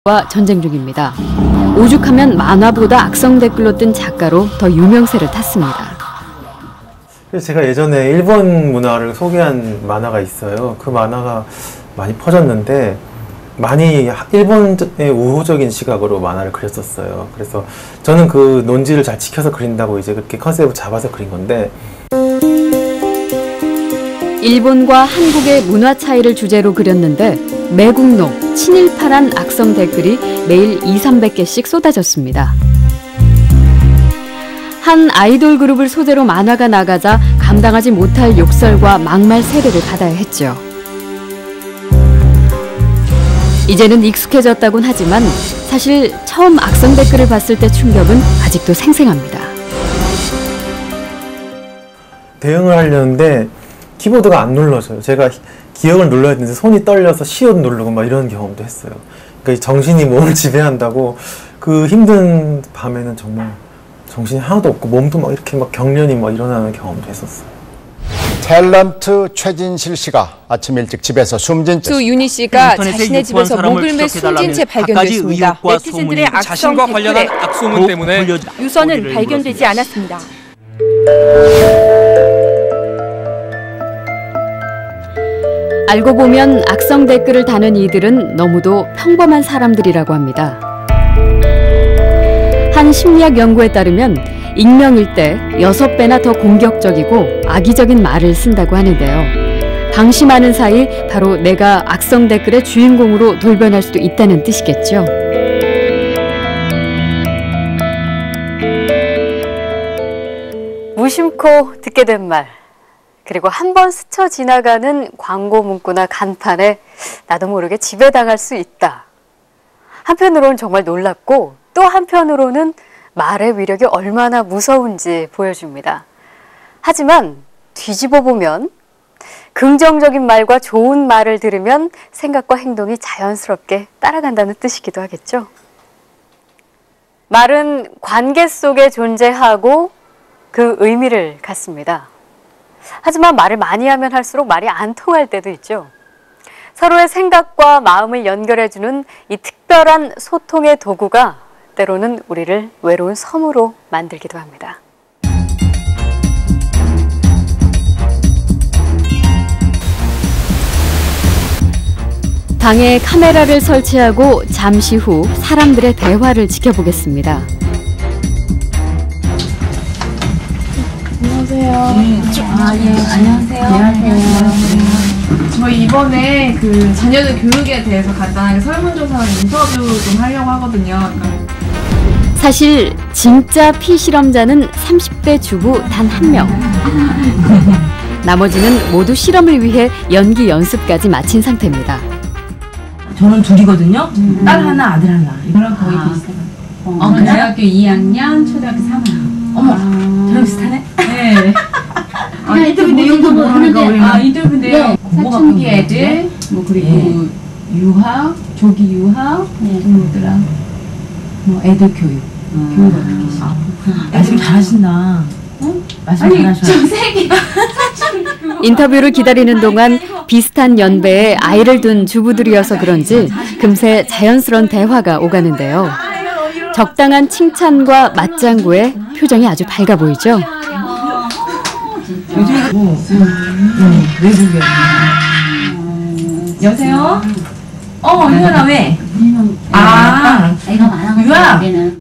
와 전쟁 중입니다. 오죽하면 만화보다 악성 댓글로 뜬 작가로 더 유명세를 탔습니다. 제가 예전에 일본 문화를 소개한 만화가 있어요. 그 만화가 많이 퍼졌는데 많이 일본의 우호적인 시각으로 만화를 그렸었어요. 그래서 저는 그 논지를 잘 지켜서 그린다고 이제 그렇게 컨셉을 잡아서 그린 건데, 일본과 한국의 문화 차이를 주제로 그렸는데 매국노, 친일파란 악성 댓글이 매일 200~300개씩 쏟아졌습니다. 한 아이돌 그룹을 소재로 만화가 나가자 감당하지 못할 욕설과 막말 세례를 받아야 했죠. 이제는 익숙해졌다곤 하지만 사실 처음 악성 댓글을 봤을 때 충격은 아직도 생생합니다. 대응을 하려는데 키보드가 안 눌러져요. 제가 기억을 눌러야 되는데 손이 떨려서 시옷 누르고 막 이런 경험도 했어요. 그러니까 정신이 몸을 지배한다고 그 힘든 밤에는 정말 정신이 하나도 없고 몸도 막 이렇게 막 경련이 막 일어나는 경험도 했었어요. 탤런트 최진실 씨가 아침 일찍 집에서 숨진 채 윤희 씨가 자신의 집에서 목을 매 숨진 채 발견됐습니다. 네티즌들의 자신과 관련한 악소문 때문에 유서는 발견되지 않았습니다. 알고 보면 악성 댓글을 다는 이들은 너무도 평범한 사람들이라고 합니다. 한 심리학 연구에 따르면 익명일 때 6배나 더 공격적이고 악의적인 말을 쓴다고 하는데요. 방심하는 사이 바로 내가 악성 댓글의 주인공으로 돌변할 수도 있다는 뜻이겠죠. 무심코 듣게 된 말, 그리고 한 번 스쳐 지나가는 광고 문구나 간판에 나도 모르게 지배당할 수 있다. 한편으로는 정말 놀랍고 또 한편으로는 말의 위력이 얼마나 무서운지 보여줍니다. 하지만 뒤집어 보면 긍정적인 말과 좋은 말을 들으면 생각과 행동이 자연스럽게 따라간다는 뜻이기도 하겠죠. 말은 관계 속에 존재하고 그 의미를 갖습니다. 하지만 말을 많이 하면 할수록 말이 안 통할 때도 있죠. 서로의 생각과 마음을 연결해주는 이 특별한 소통의 도구가 때로는 우리를 외로운 섬으로 만들기도 합니다. 방에 카메라를 설치하고 잠시 후 사람들의 대화를 지켜보겠습니다. 안녕하세요. 안녕하세요. 저희 이번에 그 자녀들 교육에 대해서 간단하게 설문조사랑 인터뷰 좀 하려고 하거든요. 사실 진짜 피실험자는 30대 주부 단 1명. 나머지는 모두 실험을 위해 연기 연습까지 마친 상태입니다. 저는 둘이거든요. 딸 하나, 아들 하나. 이거랑 거의 비슷해요. 대학교 2학년, 초등학교 3학년. 어머, 저랑 비슷하네? 네. 인터뷰 내용도 모르니까 우리가. 인터뷰 내용. 사춘기 애들, 뭐 그리고 유학, 조기 유학, 뭐더라, 뭐 애들 교육, 교육 어떻게 시작. 말씀 잘하신다. 응? 말씀 잘하셔. 좀 세게. 인터뷰를 기다리는 동안 비슷한 연배의 아이를 둔 주부들이어서 그런지 금세 자연스러운 대화가 오가는데요. 적당한 칭찬과 맞장구에 표정이 아주 밝아 보이죠? 요즘에 외국이요. 여보세요? 유연아 왜? 애가 많아가지고 유아! 얘는.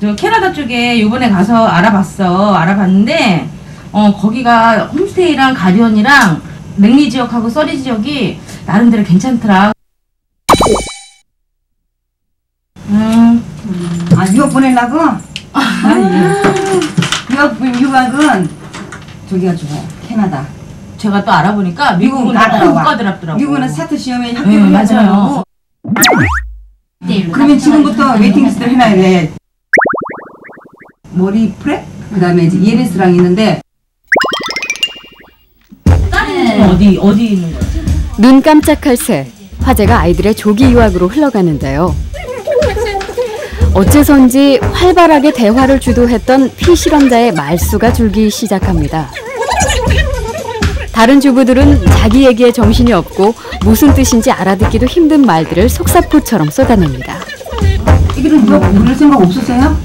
저 캐나다 쪽에 이번에 가서 알아봤는데 거기가 홈스테이랑 가디언이랑 랭리 지역하고 서리 지역이 나름대로 괜찮더라. 유학 보내려고? 유학은 저기가 좋아요. 캐나다. 제가 또 알아보니까 미국은 가더라고요. 미국은 스타트 시험에 합격을 해야 맞아요. 그러면 지금부터 웨이팅 리스트를 해놔야 돼. 머리 프랩? 그 다음에 이제 ELS랑 있는데. 어디 있는 거야? 눈 깜짝할 새 화제가 아이들의 조기 유학으로 흘러가는데요. 어째선지 활발하게 대화를 주도했던 피실험자의 말수가 줄기 시작합니다. 다른 주부들은 자기 얘기에 정신이 없고 무슨 뜻인지 알아듣기도 힘든 말들을 속사포처럼 쏟아냅니다. 이거는 누가 부를 생각 없으세요?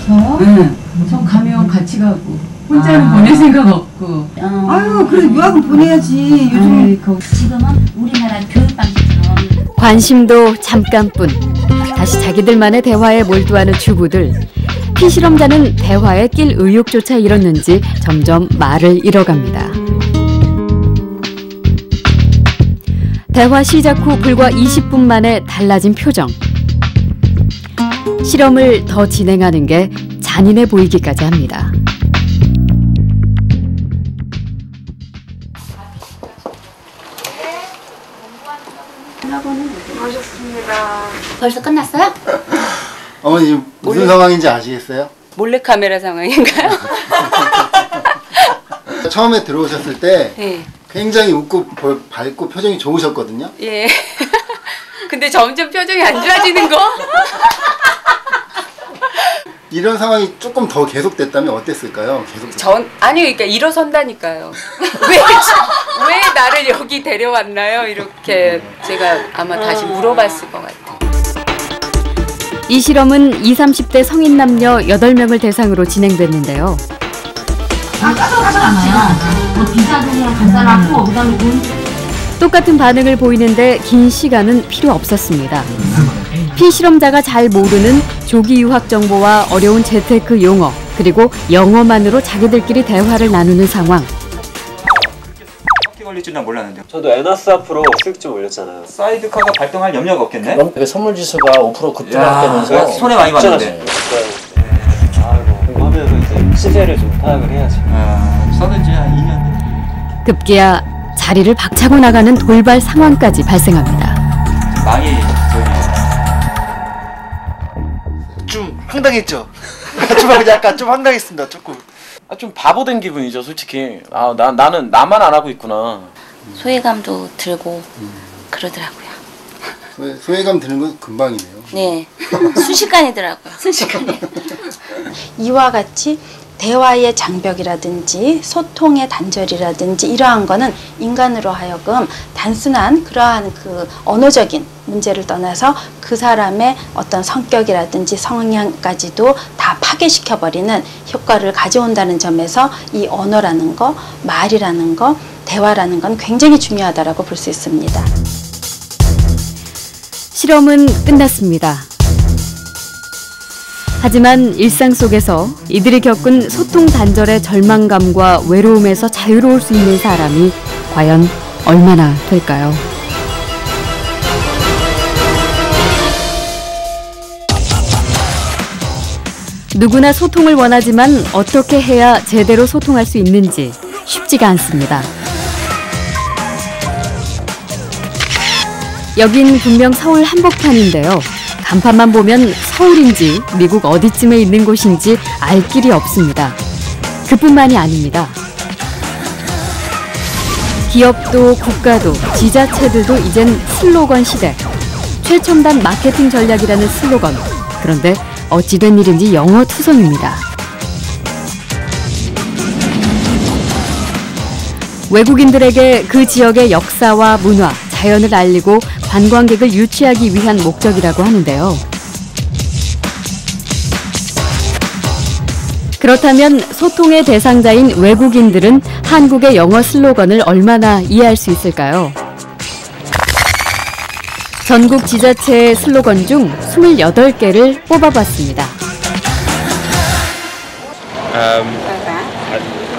저요? 네. 전 가면 같이 가고 혼자는 보낼 생각 없고. 아유, 그래도 유학은 보내야지. 요즘 지금은 우리나라 교육방식처럼 관심도 잠깐뿐. 다시 자기들만의 대화에 몰두하는 주부들. 피실험자는 대화에 낄 의욕조차 잃었는지 점점 말을 잃어갑니다. 대화 시작 후 불과 20분 만에 달라진 표정. 실험을 더 진행하는 게 잔인해 보이기까지 합니다. 벌써 끝났어요? 어머니 지금 무슨 상황인지 아시겠어요? 몰래카메라 상황인가요? 처음에 들어오셨을 때 네. 굉장히 웃고 밝고 표정이 좋으셨거든요. 예. 근데 점점 표정이 안 좋아지는 거? 이런 상황이 조금 더 계속됐다면 어땠을까요? 아니요, 그러니까 일어선다니까요. 왜 나를 여기 데려왔나요? 이렇게 제가 아마 다시 물어봤을 것 같아요. 이 실험은 20, 30대 성인 남녀 8명을 대상으로 진행됐는데요. 뭐 비자금이랑 간단하고 그다음에 똑같은 반응을 보이는데 긴 시간은 필요 없었습니다. 피실험자가 잘 모르는 조기 유학 정보와 어려운 재테크 용어, 그리고 영어만으로 자기들끼리 대화를 나누는 상황. 그렇게 걸릴 줄은 몰랐는데. 저도 에너스 앞으로 수익 올렸잖아요. 사이드카가 발동할 염려가 없겠네? 그럼 선물 지수가 5% 급등되면서 손해 많이 봤는데. 아이고, 하면서 이제 시세를 좀 파악을 해야지. 써는 지 한 2년 됐 급기야 자리를 박차고 나가는 돌발 상황까지 발생합니다. 많이 좀 황당했죠. 약간 좀 황당했습니다. 조금. 좀 바보 된 기분이죠, 솔직히. 나는 나만 안 하고 있구나. 소외감도 들고 그러더라고요. 소외감 드는 건 금방이네요. 네, 순식간이더라고요. 순식간에. 이와 같이 대화의 장벽이라든지 소통의 단절이라든지 이러한 거는 인간으로 하여금 단순한 그러한 그 언어적인 문제를 떠나서 그 사람의 어떤 성격이라든지 성향까지도 다 파괴시켜버리는 효과를 가져온다는 점에서 이 언어라는 거, 말이라는 거, 대화라는 건 굉장히 중요하다고 볼 수 있습니다. 실험은 끝났습니다. 하지만 일상 속에서 이들이 겪은 소통 단절의 절망감과 외로움에서 자유로울 수 있는 사람이 과연 얼마나 될까요? 누구나 소통을 원하지만 어떻게 해야 제대로 소통할 수 있는지 쉽지가 않습니다. 여긴 분명 서울 한복판인데요. 간판만 보면 서울인지 미국 어디쯤에 있는 곳인지 알 길이 없습니다. 그뿐만이 아닙니다. 기업도 국가도 지자체들도 이젠 슬로건 시대. 최첨단 마케팅 전략이라는 슬로건. 그런데 어찌된 일인지 영어 투성입니다. 외국인들에게 그 지역의 역사와 문화, 자연을 알리고 관광객을 유치하기 위한 목적이라고 하는데요. 그렇다면 소통의 대상자인 외국인들은 한국의 영어 슬로건을 얼마나 이해할 수 있을까요? 전국 지자체의 슬로건 중 28개를 뽑아봤습니다.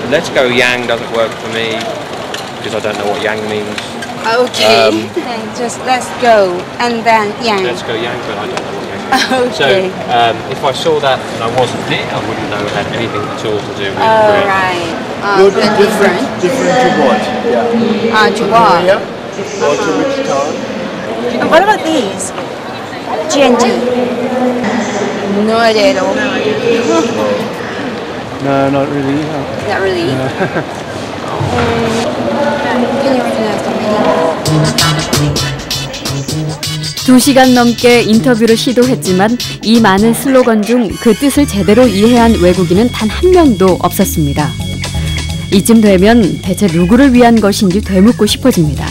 Let's go yang doesn't work for me because I don't know what yang means. Okay, then just let's go and then yang. Let's go yang, but I don't know what yang means. Okay. So if I saw that and I wasn't there, I wouldn't know it had anything at all to do with Oh, Korea. right. different to what? Yeah. To what? Or to which town? And what about these? G&G. No idea at all. No, not really. Not really. Can you recognize something? 2시간 넘게 인터뷰를 시도했지만 이 많은 슬로건 중 그 뜻을 제대로 이해한 외국인은 단 한 명도 없었습니다. 이쯤 되면 대체 누구를 위한 것인지 되묻고 싶어집니다.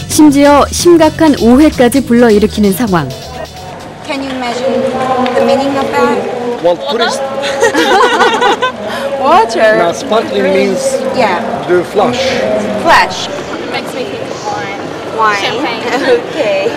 심지어 심각한 오해까지 불러일으키는 상황. Can you imagine the meaning of that? Well, put it. Water. Now, sparkling means the flush. Flash. Makes me think of wine. Wine. Champagne. Okay.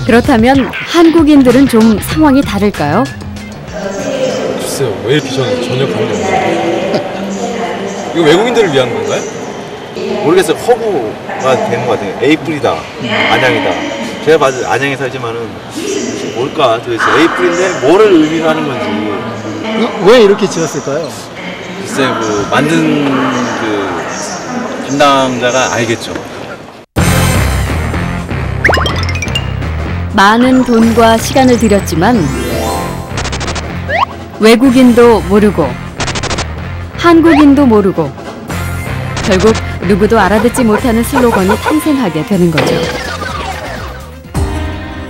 그렇다면 한국인들은 좀 상황이 다를까요? 글쎄요, 왜 이렇게 저는 전혀 감이 없나요? 이거 외국인들을 위한 건가요? 모르겠어요. 허구가 되는 것 같아요. 에이프릴이다, 안양이다. 제가 봐도 안양에 살지만은 뭘까 도대체 에이프릴인데 뭐를 의미로 하는 건지. 왜 이렇게 지었을까요? 글쎄, 그 만든 그 담당자가 알겠죠. 많은 돈과 시간을 들였지만 외국인도 모르고 한국인도 모르고 결국 누구도 알아듣지 못하는 슬로건이 탄생하게 되는 거죠.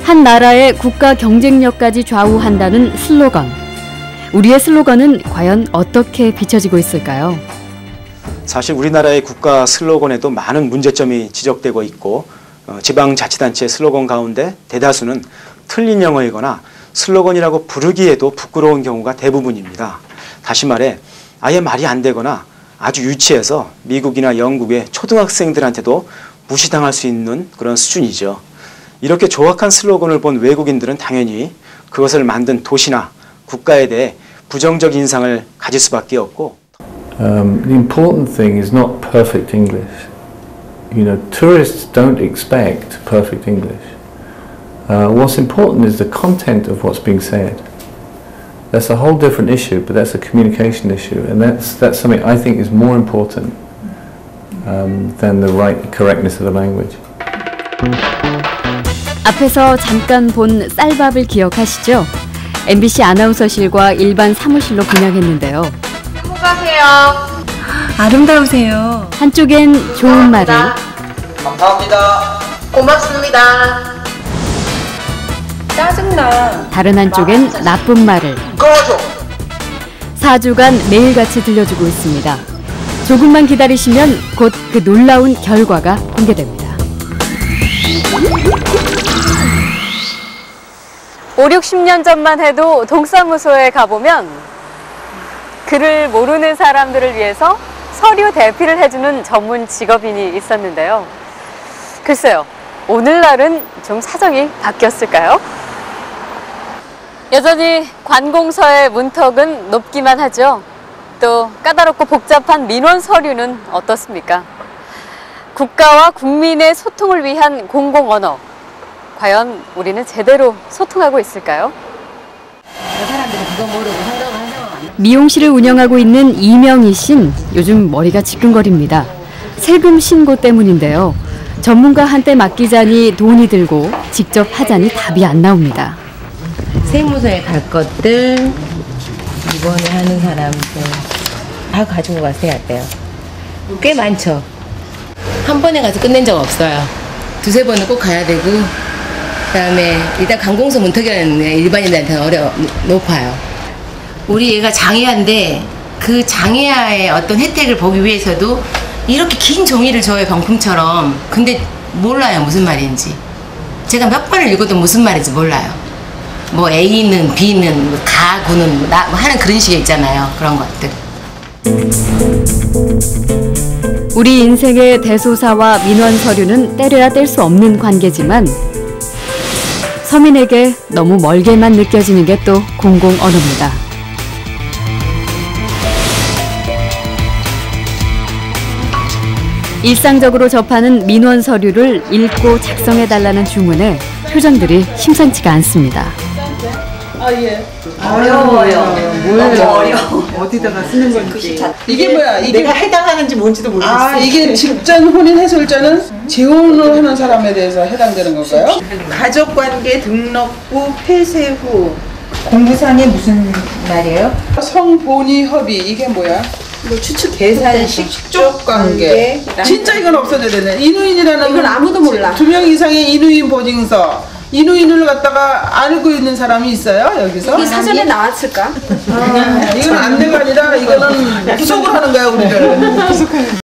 한 나라의 국가 경쟁력까지 좌우한다는 슬로건. 우리의 슬로건은 과연 어떻게 비춰지고 있을까요? 사실 우리나라의 국가 슬로건에도 많은 문제점이 지적되고 있고 지방자치단체의 슬로건 가운데 대다수는 틀린 영어이거나 슬로건이라고 부르기에도 부끄러운 경우가 대부분입니다. 다시 말해 아예 말이 안 되거나 아주 유치해서 미국이나 영국의 초등학생들한테도 무시당할 수 있는 그런 수준이죠. 이렇게 조악한 슬로건을 본 외국인들은 당연히 그것을 만든 도시나 국가에 대해 부정적 인상을 가질 수밖에 없고. The important thing is not perfect English. You know, tourists don't expect perfect English. What's important is the content of what's being said. That's a whole different issue, but that's a communication issue, and that's something I think is more important than the right correctness of the language. 앞에서 잠깐 본 쌀밥을 기억하시죠? MBC 아나운서실과 일반 사무실로 분양했는데요. 수고하세요. 아름다우세요. 한쪽엔 좋은 말을, 감사합니다. 고맙습니다. 짜증나. 다른 한쪽엔 나쁜 말을. 꺼져. 4주간 매일같이 들려주고 있습니다. 조금만 기다리시면 곧 그 놀라운 결과가 공개됩니다. 5, 60년 전만 해도 동사무소에 가보면 글을 모르는 사람들을 위해서 서류 대피를 해주는 전문 직업인이 있었는데요. 글쎄요, 오늘날은 좀 사정이 바뀌었을까요? 여전히 관공서의 문턱은 높기만 하죠. 또 까다롭고 복잡한 민원 서류는 어떻습니까? 국가와 국민의 소통을 위한 공공언어. 과연 우리는 제대로 소통하고 있을까요? 미용실을 운영하고 있는 이명희 씨는 요즘 머리가 지끈거립니다. 세금 신고 때문인데요. 전문가한테 맡기자니 돈이 들고 직접 하자니 답이 안 나옵니다. 세무서에 갈 것들, 이번에 하는 사람들 다 가지고 가셔야 돼요. 꽤 많죠. 한 번에 가서 끝낸 적 없어요. 두세 번은 꼭 가야 되고, 그다음에 일단 관공서 문턱이라는 게 일반인들한테는 높아요. 우리 얘가 장애아인데 그 장애아의 어떤 혜택을 보기 위해서도 이렇게 긴 종이를 줘요, 병품처럼. 근데 몰라요, 무슨 말인지. 제가 몇 번을 읽어도 무슨 말인지 몰라요. 뭐 A는 B는 뭐 가구는 뭐 하는 그런 식의 있잖아요. 그런 것들. 우리 인생의 대소사와 민원 서류는 때려야 뗄 수 없는 관계지만 서민에게 너무 멀게만 느껴지는 게 또 공공언어입니다. 일상적으로 접하는 민원 서류를 읽고 작성해달라는 주문에 표정들이 심상치가 않습니다. 아, 예. 어려워요. 뭐예요? 어려워. 어디다가 쓰는 건지. 이게 뭐야? 이게 내가 해당하는지 뭔지도 모르겠어. 아, 이게 직전 혼인 해솔자는 재혼을 하는 사람에 대해서 해당되는 건가요? 가족관계 등록부 폐쇄 후 공부상에 무슨 말이에요? 성본위 협의 이게 뭐야? 추측 계산식 쪽 관계. 진짜 이건 없어져야 되네. 인후인이라는 이건 아무도 몰라. 2명 이상의 인후인 보증서. 인후인을 갖다가 알고 있는 사람이 있어요 여기서? 이게 사전에 나왔을까? 이건 안내가 아니라 이거는 구속을 하는 거야 우리를.